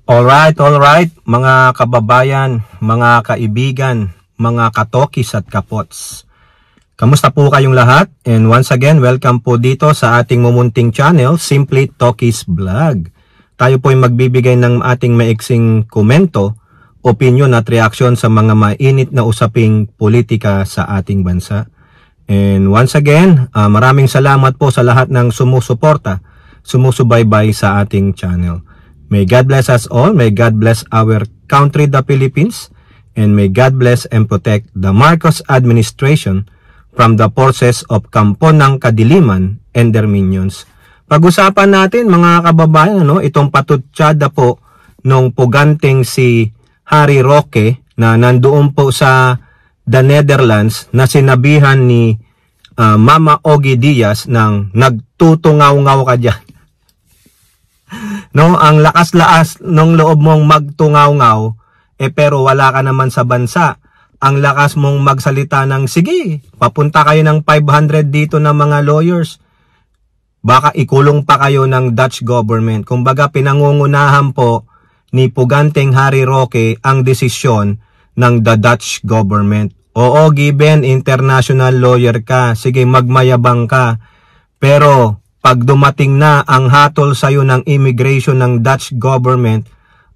Alright, mga kababayan, mga kaibigan, mga katokis at kapots. Kamusta po kayong lahat? And once again, welcome po dito sa ating mumunting channel, Simply Tokis Vlog. Tayo po ay magbibigay ng ating maiksing komento, opinion at reaksyon sa mga mainit na usaping politika sa ating bansa. And once again, maraming salamat po sa lahat ng sumusuporta, sumusubaybay sa ating channel. May God bless us all. May God bless our country, the Philippines. And may God bless and protect the Marcos administration from the forces of Kampo ng Kadiliman and their minions. Pag-usapan natin mga kababayan, itong patutsada po nung puganteng si Harry Roque na nandoon po sa the Netherlands na sinabihan ni Mama Ogie Diaz ng nagtutungaw-ngaw ka dyan. No, ang lakas-lakas ng loob mong magtungaw-ngaw, pero wala ka naman sa bansa. Ang lakas mong magsalita ng, sige, papunta kayo ng 500 dito ng mga lawyers. Baka ikulong pa kayo ng Dutch government. Kumbaga, pinangungunahan po ni Puganteng Harry Roque ang desisyon ng the Dutch government. Oo, given international lawyer ka, sige, magmayabang ka. Pero pag dumating na ang hatol sa'yo ng immigration ng Dutch government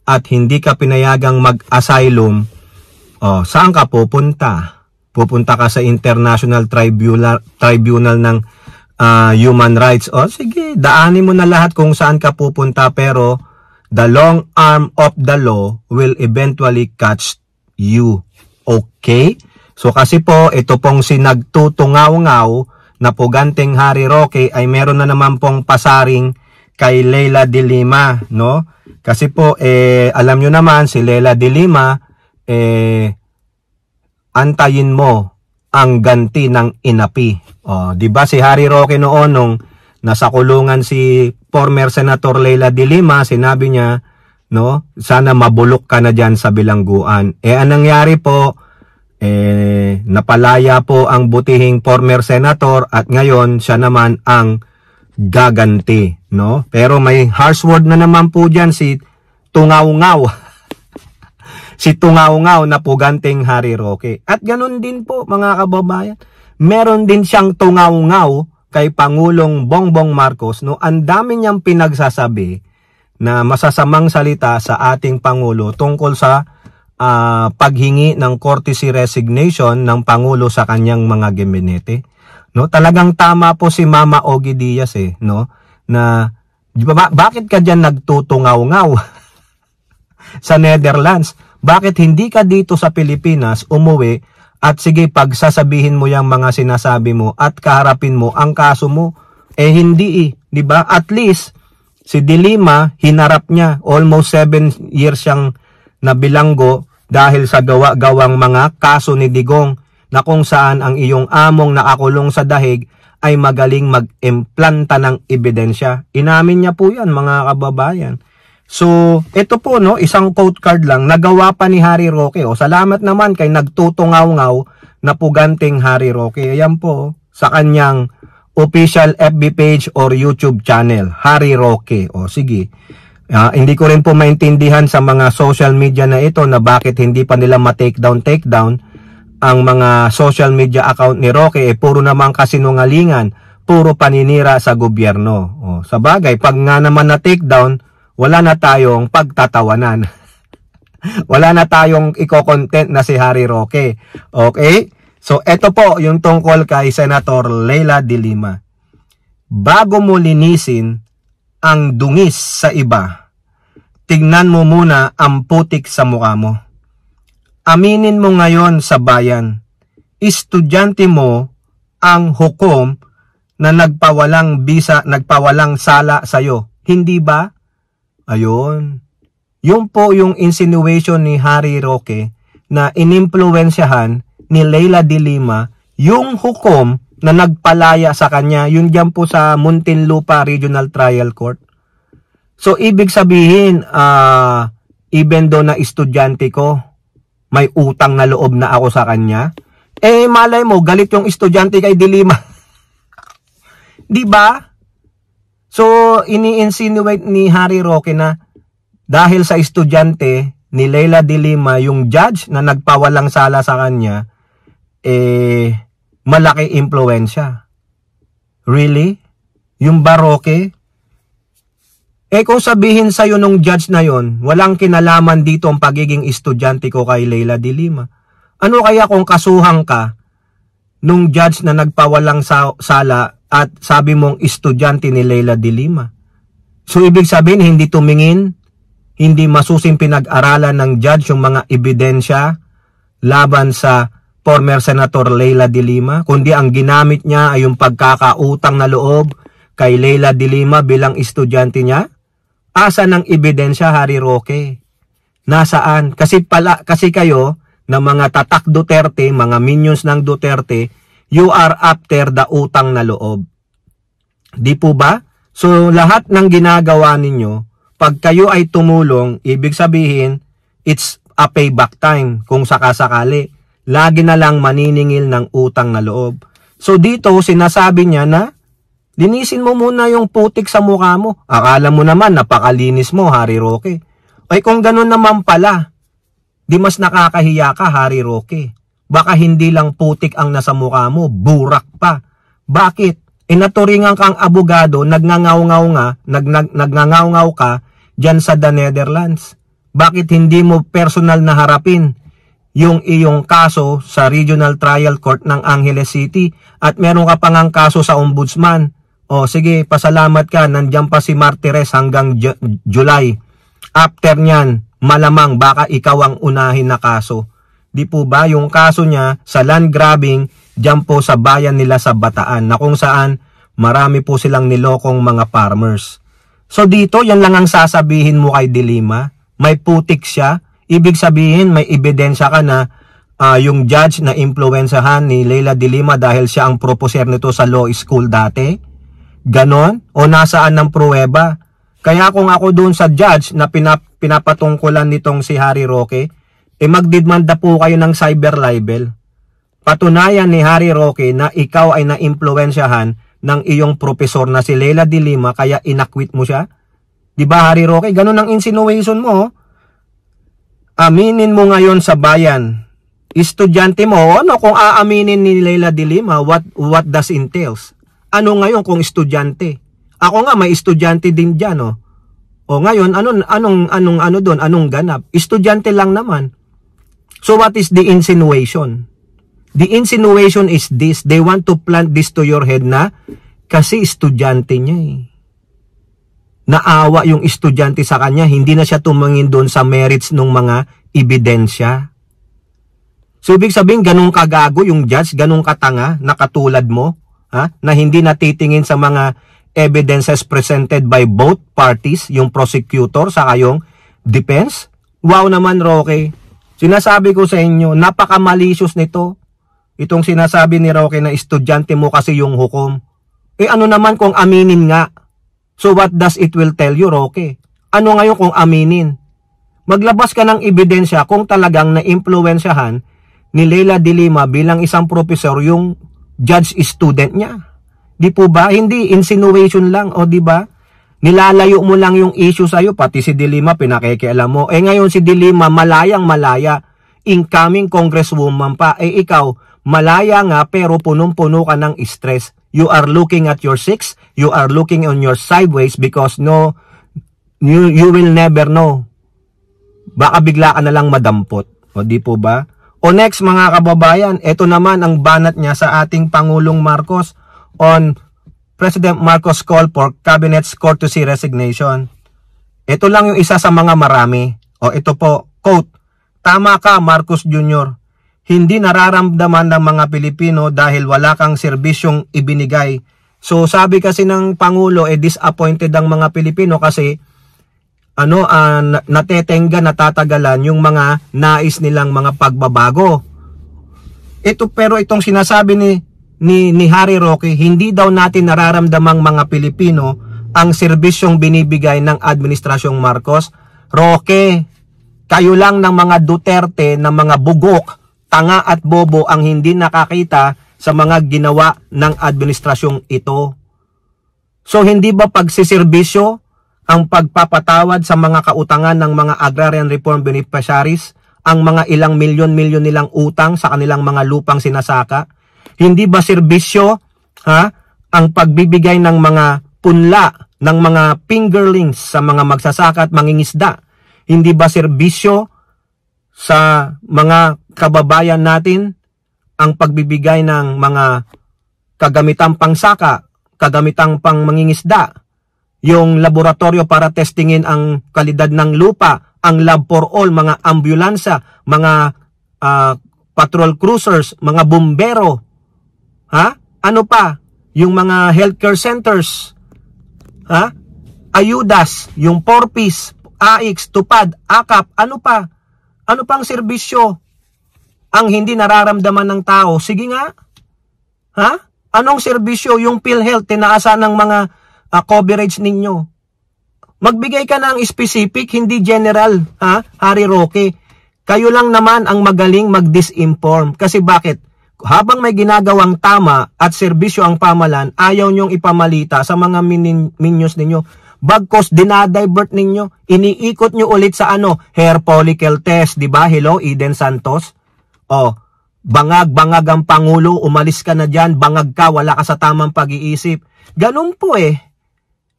at hindi ka pinayagang mag-asylum, saan ka pupunta? Pupunta ka sa International Tribunal ng Human Rights. Sige, daanin mo na lahat kung saan ka pupunta, pero the long arm of the law will eventually catch you. Okay? So kasi po, ito pong sinagtutungaw-ngaw na Puganteng Harry Roque ay meron na naman pong pasaring kay Leila de Lima, no? Kasi po, alam nyo naman, si Leila de Lima, antayin mo ang ganti ng inapi. Diba si Harry Roque noon, nung nasa kulungan si former Senator Leila de Lima, sinabi niya, no, sana mabulok ka na dyan sa bilangguan. Anong nangyari po? Napalaya po ang butihing former senator at ngayon siya naman ang gaganti, no? Pero may harsh word na naman po dyan si Tungaw-ngaw. Si Tungaw-ngaw na Puganteng Harry Roque. At ganun din po mga kababayan, meron din siyang tungaw-ngaw kay Pangulong Bongbong Marcos, no? Ang dami niyang pinagsasabi na masasamang salita sa ating Pangulo tungkol sa paghingi ng courtesy resignation ng Pangulo sa kanyang mga gabinete. No, talagang tama po si Mama Ogie Diaz, no, na bakit ka diyan nagtutungaw-ngaw sa Netherlands? Bakit hindi ka dito sa Pilipinas umuwi at sige pagsasabihin mo yung mga sinasabi mo at kaharapin mo ang kaso mo? Hindi, di ba? At least si De Lima hinarap niya, almost 7 years siyang nabilanggo dahil sa gawa-gawang mga kaso ni Digong na kung saan ang iyong among nakakulong sa dahig ay magaling mag-implanta ng ebidensya. Inamin niya po yan mga kababayan. So, ito po, no, isang quote card lang, nagawa pa ni Harry Roque. Salamat naman kay nagtutungaw-ngaw na Puganteng Harry Roque. Ayan po, sa kanyang official FB page or YouTube channel, Harry Roque. Sige. Hindi ko rin po maintindihan sa mga social media na ito na bakit hindi pa nila ma-take down ang mga social media account ni Roque. Puro naman kasinungalingan, puro paninira sa gobyerno. Sa bagay, pag nga naman na-take down, wala na tayong pagtatawanan. Wala na tayong iko-content na si Harry Roque. Okay? So, ito po yung tungkol kay Senator Leila de Lima. Bago mo linisin ang dungis sa iba, tignan mo muna ang putik sa mukha mo. Aminin mo ngayon sa bayan, estudyante mo ang hukom na nagpawalang bisa, nagpawalang sala sa'yo. Hindi ba? Ayun. Yun po yung insinuation ni Harry Roque na inimpluwensyahan ni Leila de Lima yung hukom na nagpalaya sa kanya, yun dyan po sa Muntinlupa Regional Trial Court. So, ibig sabihin, even though na estudyante ko, may utang na loob na ako sa kanya, malay mo, galit yung estudyante kay de Lima. Di ba? So, ini-insinuate ni Harry Roque na dahil sa estudyante ni Leila de Lima, yung judge na nagpawalang sala sa kanya, malaki impluwensya. Really? Yung Roque? Kung sabihin sa'yo nung judge na yon, walang kinalaman dito ang pagiging estudyante ko kay Leila de Lima. Ano kaya kung kasuhan ka nung judge na nagpawalang sala at sabi mong estudyante ni Leila de Lima? So ibig sabihin, hindi tumingin, hindi masusing pinag-aralan ng judge yung mga ebidensya laban sa former Senator Leila de Lima, kundi ang ginamit niya ay yung pagkakautang na loob kay Leila de Lima bilang estudyante niya. Asa ng ebidensya, Harry Roque? Nasaan? Kasi kayo na mga tatak Duterte, mga minions ng Duterte, you are after the utang na loob. Di po ba? So lahat ng ginagawa ninyo, pag kayo ay tumulong, ibig sabihin, it's a payback time kung sakasakali. Lagi na lang maniningil ng utang na loob. So dito, sinasabi niya na, linisin mo muna yung putik sa mukha mo. Akala mo naman, napakalinis mo, Harry Roque. Ay kung ganun naman pala, di mas nakakahiya ka, Harry Roque. Baka hindi lang putik ang nasa mukha mo, burak pa. Bakit? Naturingan kang abogado, nagngangaw ka dyan sa the Netherlands. Bakit hindi mo personal na harapin yung iyong kaso sa Regional Trial Court ng Angeles City at meron ka pang ang kaso sa Ombudsman? O sige, pasalamat ka, nandiyan pa si Martires hanggang July. After nyan, malamang baka ikaw ang unahin na kaso. Di po ba yung kaso niya sa land grabbing dyan po sa bayan nila sa Bataan na kung saan marami po silang nilokong mga farmers. So dito, yan lang ang sasabihin mo kay de Lima. May putik siya. Ibig sabihin, may ebidensya ka na yung judge na impluwensahan ni Leila de Lima dahil siya ang proposer nito sa law school dati. Ganon? O nasaan ng pruweba? Kaya kung ako doon sa judge na pinapatungkulan nitong si Harry Roque, magdidmanda po kayo ng cyber libel. Patunayan ni Harry Roque na ikaw ay naimpluwensyahan ng iyong profesor na si Leila de Lima kaya inakwit mo siya. Diba Harry Roque? Ganon ang insinuation mo. Aminin mo ngayon sa bayan. Estudyante mo, ano kung aaminin ni Leila de Lima, what does entails? Ano ngayon kung estudyante? Ako nga may estudyante din diyan, oh. O ngayon anong doon? Anong ganap? Estudyante lang naman. So what is the insinuation? The insinuation is this, they want to plant this to your head na kasi estudyante niya eh. Naawa yung estudyante sa kanya, hindi na siya tumingin doon sa merits ng mga ebidensya. So ibig sabihin ganun kagago yung judge, ganun katanga na katulad mo. Na hindi natitingin sa mga evidences presented by both parties, yung prosecutor sa kayong defense. Wow naman, Roque. Sinasabi ko sa inyo, napaka-malicious nito. Itong sinasabi ni Roque na estudyante mo kasi yung hukom. Ano naman kung aminin nga? So what does it will tell you, Roque? Ano ngayon kung aminin? Maglabas ka ng ebidensya kung talagang na-impluwensyahan ni Leila de Lima bilang isang professor yung judge student niya. Di po ba? Hindi insinuation lang, o di ba? Nilalayo mo lang yung issue sa'yo, pati si de Lima pinakikialam mo. Ngayon si de Lima malayang malaya, incoming congresswoman pa. Ikaw, malaya nga pero punong-puno ka ng stress. You are looking at your six, you are looking on your sideways because you will never know. Baka bigla ka na lang madampot. O di po ba? O next mga kababayan, ito naman ang banat niya sa ating Pangulong Marcos on President Marcos call for Cabinet's courtesy resignation. Ito lang yung isa sa mga marami. O ito po, quote, "Tama ka Marcos Jr. Hindi nararamdaman ng mga Pilipino dahil wala kang serbisyong ibinigay." So sabi kasi ng Pangulo, disappointed ang mga Pilipino kasi natetengga, natatagalan yung mga nais nilang mga pagbabago. Pero itong sinasabi ni Harry Roque, hindi daw natin nararamdamang mga Pilipino ang serbisyong binibigay ng Administrasyong Marcos. Roque, kayo lang ng mga Duterte na mga bugok, tanga at bobo ang hindi nakakita sa mga ginawa ng administrasyong ito. So hindi ba pagsiserbisyo ang pagpapatawad sa mga kautangan ng mga agrarian reform beneficiaries, ang mga ilang milyon-milyon nilang utang sa kanilang mga lupang sinasaka? Hindi ba serbisyo ang pagbibigay ng mga punla ng mga fingerlings sa mga magsasaka at mangingisda? Hindi ba serbisyo sa mga kababayan natin ang pagbibigay ng mga kagamitang pangsaka, kagamitang pang mangingisda, yung laboratorio para testingin ang kalidad ng lupa, ang lab for all, mga ambulansya, mga patrol cruisers, mga bumbero, ano pa? Yung mga healthcare centers, ayudas, yung Porpis, AIX, Tupad, AKAP, ano pa? Ano pang serbisyo ang hindi nararamdaman ng tao? Sige nga. Anong serbisyo? Yung PhilHealth, tinaasan ng mga coverage ninyo. Magbigay ka ng specific, hindi general, Harry Roque. Kayo lang naman ang magaling mag-disinform. Kasi bakit? Habang may ginagawang tama at serbisyo ang pamalan, ayaw nyong ipamalita sa mga minions ninyo. Bagkos dinadivert ninyo, iniikot nyo ulit sa hair follicle test, di ba? Hello, Eden Santos. Bangag ang Pangulo, umalis ka na dyan, bangag ka, wala ka sa tamang pag-iisip. Ganun po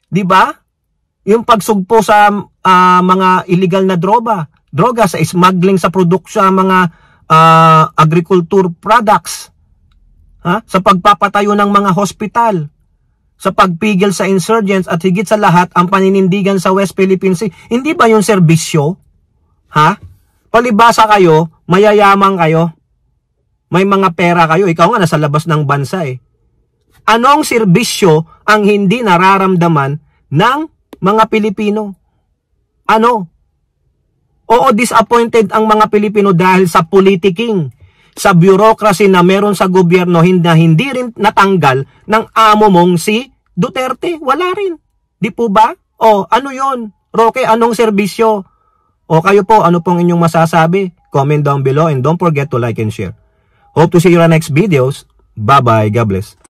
di ba? Yung pagsugpo sa mga illegal na droga, sa smuggling sa produksyon, mga agriculture products, sa pagpapatayo ng mga hospital, sa pagpigil sa insurgents, at higit sa lahat, ang paninindigan sa West Philippine Sea. Hindi ba yung serbisyo? Palibasa kayo, mayayaman kayo, may mga pera kayo, ikaw nga nasa labas ng bansa Anong serbisyo ang hindi nararamdaman ng mga Pilipino? Oo, disappointed ang mga Pilipino dahil sa politiking, sa bureaucracy na meron sa gobyerno hindi rin natanggal ng amo mong si Duterte. Wala rin. Di po ba? Ano yon? Roque, anong serbisyo? Kayo po, ano pong inyong masasabi? Comment down below and don't forget to like and share. Hope to see you in our next videos. Bye-bye. God bless.